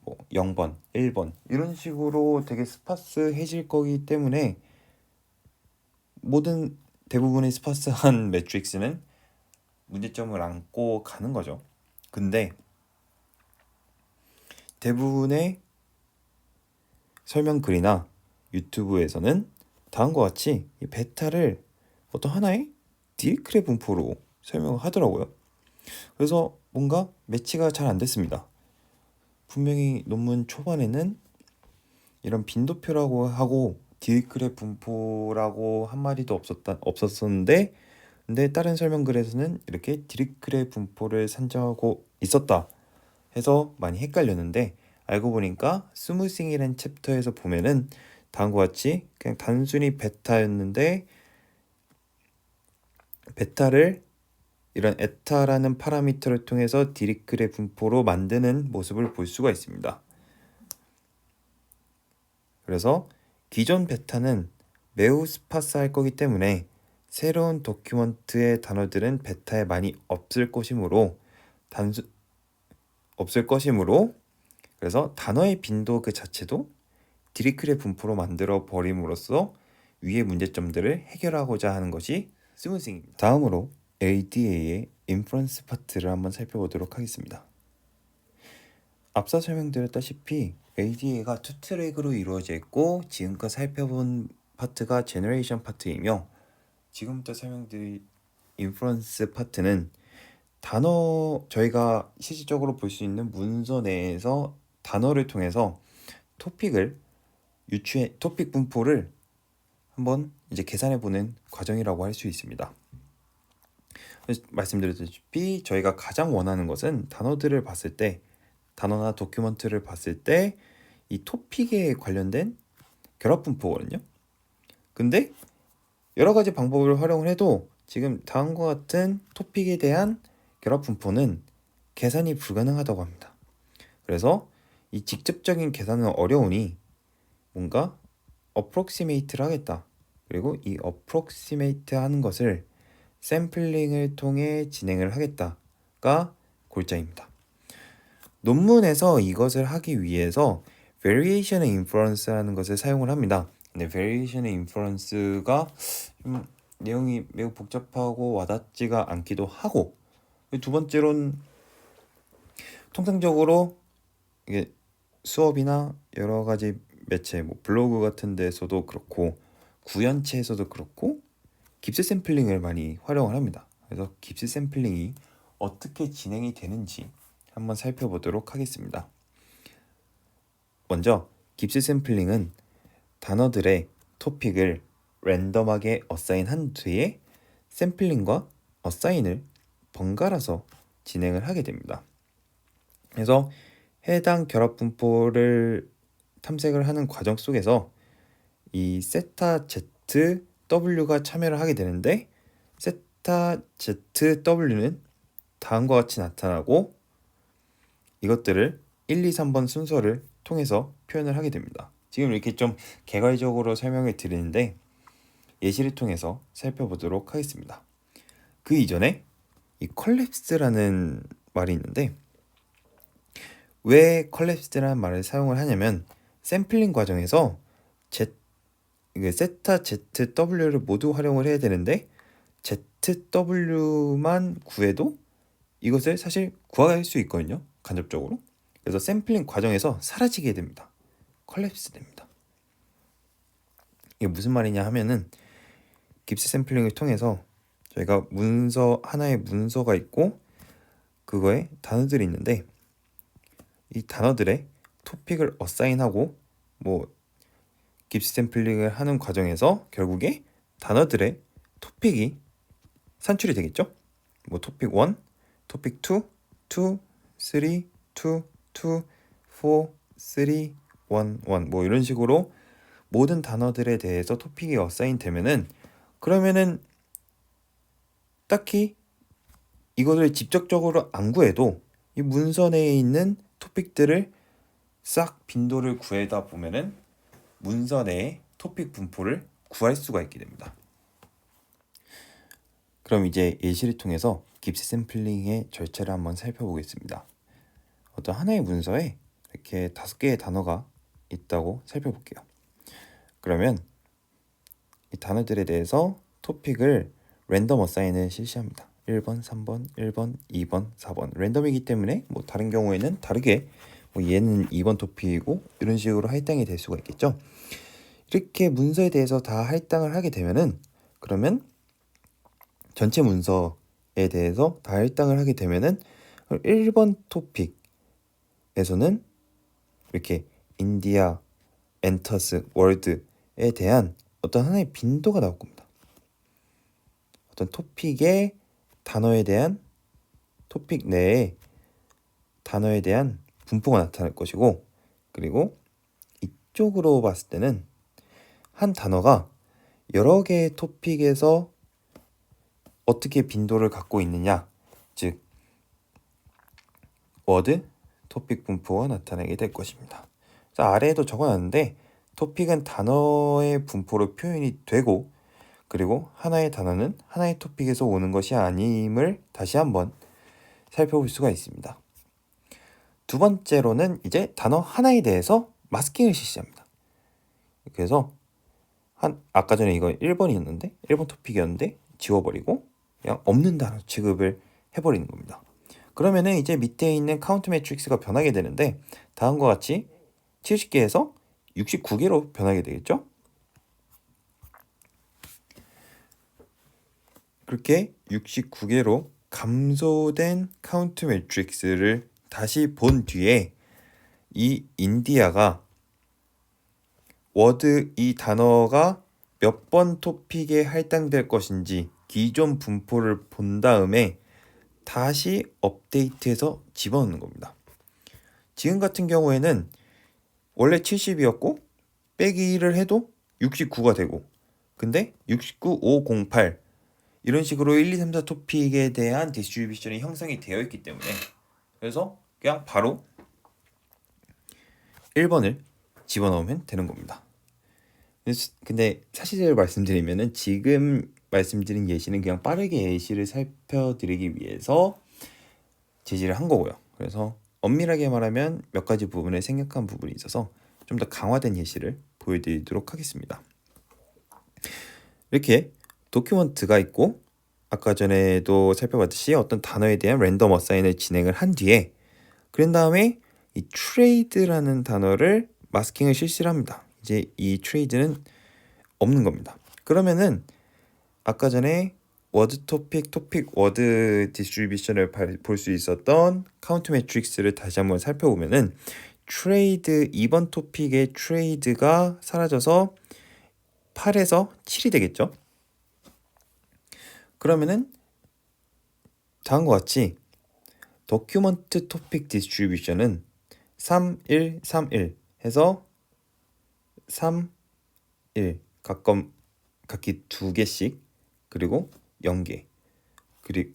뭐 0번, 1번 이런 식으로 되게 스파스해질 거기 때문에 대부분의 스파스한 매트릭스는 문제점을 안고 가는 거죠. 근데 대부분의 설명 글이나 유튜브에서는 다음과 같이 이 베타를 어떤 하나의 디리크레 분포로 설명을 하더라고요. 그래서 뭔가 매치가 잘 안 됐습니다. 분명히 논문 초반에는 이런 빈도표라고 하고 디리크레 분포라고 한 마디도 없었었는데, 근데 다른 설명글에서는 이렇게 디리크레 분포를 산정하고 있었다 해서 많이 헷갈렸는데, 알고 보니까 스무싱이라는 챕터에서 보면은 다음과 같이 그냥 단순히 베타였는데 베타를 이런 에타라는 파라미터를 통해서 디리크레 분포로 만드는 모습을 볼 수가 있습니다. 그래서 기존 베타는 매우 스파스할 거기 때문에 새로운 도큐먼트의 단어들은 베타에 많이 없을 것이므로 그래서 단어의 빈도 그 자체도 디리크레 분포로 만들어 버림으로써 위의 문제점들을 해결하고자 하는 것이 스무싱입니다. 다음으로 ADA의 인퍼런스 파트를 한번 살펴보도록 하겠습니다. 앞서 설명드렸다시피 ADA가 투 트랙으로 이루어져 있고, 지금껏 살펴본 파트가 제너레이션 파트이며, 지금부터 설명드릴 인퍼런스 파트는 저희가 실질적으로 볼 수 있는 문서 내에서 단어를 통해서 토픽을 유추의 토픽 분포를 한번 이제 계산해 보는 과정이라고 할 수 있습니다. 말씀드렸다시피 저희가 가장 원하는 것은 단어들을 봤을 때, 단어나 도큐먼트를 봤을 때 이 토픽에 관련된 결합 분포거든요. 근데 여러 가지 방법을 활용을 해도 지금 다음과 같은 토픽에 대한 결합 분포는 계산이 불가능하다고 합니다. 그래서 이 직접적인 계산은 어려우니 뭔가 approximate를 하겠다. 그리고 이 approximate 하는 것을 샘플링을 통해 진행을 하겠다가 골자입니다. 논문에서 이것을 하기 위해서 variation의 inference라는 것을 사용을 합니다. 근데 variation의 inference가 좀 내용이 매우 복잡하고 와닿지가 않기도 하고, 두 번째로는 통상적으로 이게 수업이나 여러 가지 매체, 뭐 블로그 같은 데서도 그렇고 구연체에서도 그렇고 깁스 샘플링을 많이 활용을 합니다. 그래서 깁스 샘플링이 어떻게 진행이 되는지 한번 살펴보도록 하겠습니다. 먼저 깁스 샘플링은 단어들의 토픽을 랜덤하게 어사인한 뒤에 샘플링과 어사인을 번갈아서 진행을 하게 됩니다. 그래서 해당 결합 분포를 탐색을 하는 과정 속에서 이 세타 ZW가 참여를 하게 되는데, 세타 ZW는 다음과 같이 나타나고 이것들을 1, 2, 3번 순서를 통해서 표현을 하게 됩니다. 지금 이렇게 좀 개괄적으로 설명을 드리는데 예시를 통해서 살펴보도록 하겠습니다. 그 이전에 이 컬랩스라는 말이 있는데, 왜 컬랩스라는 말을 사용을 하냐면 샘플링 과정에서 세타 ZW를 모두 활용을 해야 되는데 ZW만 구해도 이것을 사실 구할 수 있거든요, 간접적으로. 그래서 샘플링 과정에서 사라지게 됩니다. 컬랩스 됩니다. 이게 무슨 말이냐 하면은 깁스 샘플링을 통해서 저희가 하나의 문서가 있고 그거에 단어들이 있는데, 이 단어들의 토픽을 어사인하고 뭐 깁스 샘플링을 하는 과정에서 결국에 단어들의 토픽이 산출이 되겠죠. 뭐 토픽 1, 토픽 2, 2, 3, 2, 2, 4, 3, 1, 1 뭐 이런 식으로 모든 단어들에 대해서 토픽이 어사인 되면은, 그러면은 딱히 이것을 직접적으로 안 구해도 이 문서 내에 있는 토픽들을 싹 빈도를 구해다 보면은 문서 내의 토픽 분포를 구할 수가 있게 됩니다. 그럼 이제 예시를 통해서 깁스 샘플링의 절차를 한번 살펴보겠습니다. 어떤 하나의 문서에 이렇게 5개의 단어가 있다고 살펴볼게요. 그러면 이 단어들에 대해서 토픽을 랜덤 어사인을 실시합니다. 1번, 3번, 1번, 2번, 4번 랜덤이기 때문에 뭐 다른 경우에는 다르게 뭐 얘는 2번 토픽이고 이런 식으로 할당이 될 수가 있겠죠. 이렇게 문서에 대해서 다 할당을 하게 되면은, 그러면 전체 문서에 대해서 다 할당을 하게 되면은 1번 토픽에서는 이렇게 인디아, 엔터스, 월드에 대한 어떤 하나의 빈도가 나올 겁니다. 어떤 토픽의 단어에 대한, 토픽 내에 단어에 대한 분포가 나타날 것이고, 그리고 이쪽으로 봤을 때는 한 단어가 여러 개의 토픽에서 어떻게 빈도를 갖고 있느냐, 즉 워드 토픽 분포가 나타나게 될 것입니다. 자, 아래에도 적어놨는데 토픽은 단어의 분포로 표현이 되고, 그리고 하나의 단어는 하나의 토픽에서 오는 것이 아님을 다시 한번 살펴볼 수가 있습니다. 두 번째로는 이제 단어 하나에 대해서 마스킹을 실시합니다. 그래서 아까 전에 이거 1번이었는데 1번 토픽이었는데 지워버리고 그냥 없는 단어 취급을 해버리는 겁니다. 그러면은 이제 밑에 있는 카운트 매트릭스가 변하게 되는데 다음과 같이 70개에서 69개로 변하게 되겠죠. 그렇게 69개로 감소된 카운트 매트릭스를 다시 본 뒤에 이 인디아가 워드 이 단어가 몇 번 토픽에 할당될 것인지 기존 분포를 본 다음에 다시 업데이트해서 집어넣는 겁니다. 지금 같은 경우에는 원래 70이었고 빼기 1을 해도 69가 되고, 근데 69, 5, 0, 8 이런 식으로 1, 2, 3, 4 토픽에 대한 디스트리뷰션이 형성이 되어 있기 때문에, 그래서 그냥 바로 1번을 집어넣으면 되는 겁니다. 근데 사실을 말씀드리면은 지금 말씀드린 예시는 그냥 빠르게 예시를 살펴드리기 위해서 제시를 한 거고요. 그래서 엄밀하게 말하면 몇 가지 부분에 생략한 부분이 있어서 좀 더 강화된 예시를 보여드리도록 하겠습니다. 이렇게 도큐먼트가 있고, 아까 전에도 살펴봤듯이 어떤 단어에 대한 랜덤 어사인을 진행을 한 뒤에, 그런 다음에 이 트레이드라는 단어를 마스킹을 실시를 합니다. 이제 이 트레이드는 없는 겁니다. 그러면은 아까 전에 워드 토픽, 토픽 워드 디스트리뷰션을 볼 수 있었던 카운트 매트릭스를 다시 한번 살펴보면은 트레이드 2번 토픽의 트레이드가 사라져서 8에서 7이 되겠죠. 그러면은 다음과 같이 도큐먼트 토픽 디스트리뷰션은 3, 1, 3, 1 해서 3, 1 각기 2개씩, 그리고 0개.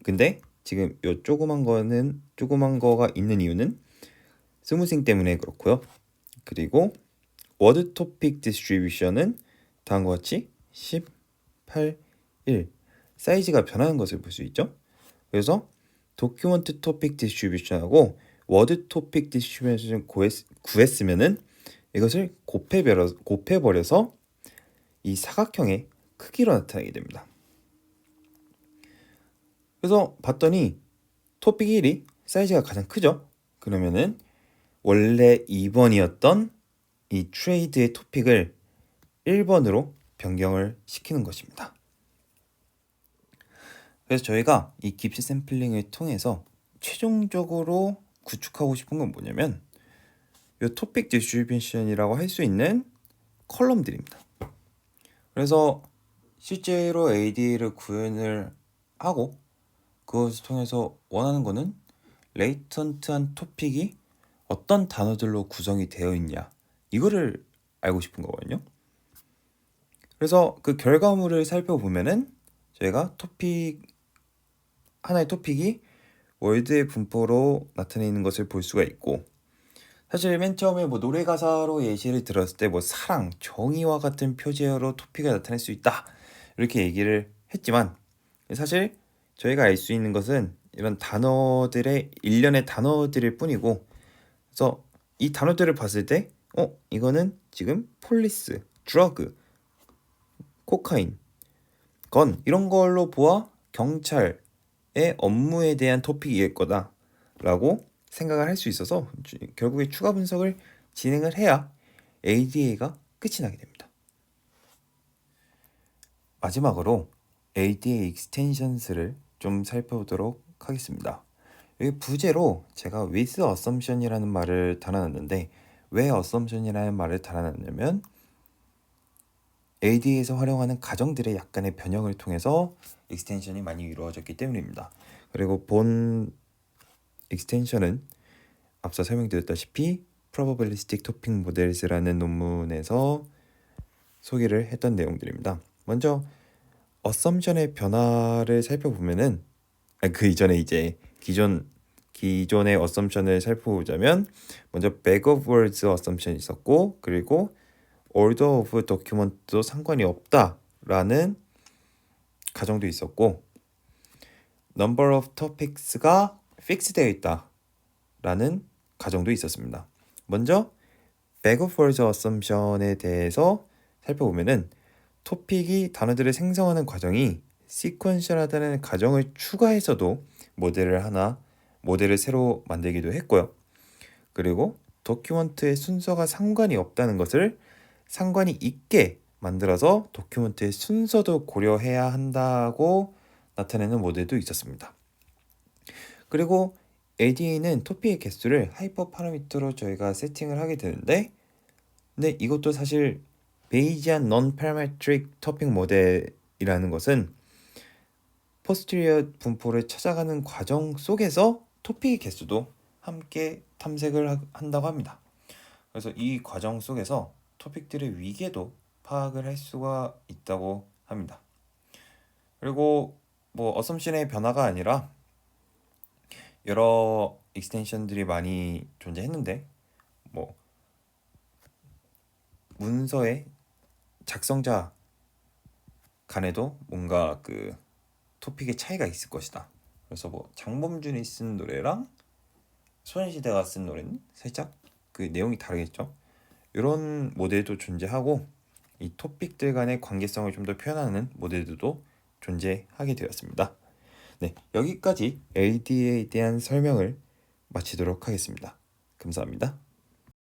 근데 지금 요 조그만 거가 있는 이유는 스무싱 때문에 그렇고요. 그리고 워드 토픽 디스트리뷰션은 다음과 같이 10, 8, 1 사이즈가 변하는 것을 볼 수 있죠. 그래서 도큐먼트 토픽 디스트리뷰션하고 워드 토픽 디스트리뷰션을 구했으면은 이것을 곱해버려서 이 사각형의 크기로 나타나게 됩니다. 그래서 봤더니 토픽 1이 사이즈가 가장 크죠. 그러면은 원래 2번이었던 이 트레이드의 토픽을 1번으로 변경을 시키는 것입니다. 그래서 저희가 이 깁스 샘플링을 통해서 최종적으로 구축하고 싶은 건 뭐냐면 이 토픽 디스트리뷰션이라고 할 수 있는 컬럼들입니다. 그래서 실제로 ADA를 구현을 하고 그것을 통해서 원하는 거는 레이턴트한 토픽이 어떤 단어들로 구성이 되어 있냐, 이거를 알고 싶은 거거든요. 그래서 그 결과물을 살펴보면은 저희가 하나의 토픽이 월드의 분포로 나타내 있는 것을 볼 수가 있고, 사실 맨 처음에 뭐 노래 가사로 예시를 들었을 때 뭐 사랑, 정의와 같은 표제어로 토픽을 나타낼 수 있다 이렇게 얘기를 했지만, 사실 저희가 알 수 있는 것은 이런 단어들의 일련의 단어들일 뿐이고, 그래서 이 단어들을 봤을 때 이거는 지금 폴리스, 드러그, 코카인, 건 이런 걸로 보아 경찰의 업무에 대한 토픽일 거다라고 생각을 할 수 있어서 결국에 추가 분석을 진행을 해야 ADA가 끝이 나게 됩니다. 마지막으로 ADA 익스텐션스를 좀 살펴보도록 하겠습니다. 여기 부제로 제가 with assumption이라는 말을 달아놨는데, 왜 assumption이라는 말을 달아놨냐면 ADA에서 활용하는 가정들의 약간의 변형을 통해서 익스텐션이 많이 이루어졌기 때문입니다. 그리고 본 익스텐션은 앞서 설명드렸다시피 Probabilistic Topic Models라는 논문에서 소개를 했던 내용들입니다. 먼저 assumption의 변화를 살펴보면은 그 이전에 이제 기존의 assumption을 살펴보자면, 먼저 bag of words assumption이 있었고, 그리고 order of document도 상관이 없다라는 가정도 있었고, number of topics가 fix 되어 있다라는 가정도 있었습니다. 먼저 bag of words assumption에 대해서 살펴보면은 토픽이 단어들을 생성하는 과정이 시퀀셜하다는 가정을 추가해서도 모델을 새로 만들기도 했고요. 그리고 도큐먼트의 순서가 상관이 없다는 것을 상관이 있게 만들어서 도큐먼트의 순서도 고려해야 한다고 나타내는 모델도 있었습니다. 그리고 ADA는 토픽의 개수를 하이퍼 파라미터로 저희가 세팅을 하게 되는데, 근데 이것도 사실 베이지안 non-parametric 토픽 모델이라는 것은 포스티리어 분포를 찾아가는 과정 속에서 토픽의 개수도 함께 탐색을 한다고 합니다. 그래서 이 과정 속에서 토픽들의 위계도 파악을 할 수가 있다고 합니다. 그리고 뭐 어썸션의 변화가 아니라 여러 익스텐션들이 많이 존재했는데 뭐 문서의 작성자 간에도 뭔가 그 토픽의 차이가 있을 것이다. 그래서 뭐 장범준이 쓴 노래랑 소녀시대가 쓴 노래는 살짝 그 내용이 다르겠죠. 이런 모델도 존재하고 이 토픽들 간의 관계성을 좀 더 표현하는 모델들도 존재하게 되었습니다. 네, 여기까지 LDA에 대한 설명을 마치도록 하겠습니다. 감사합니다.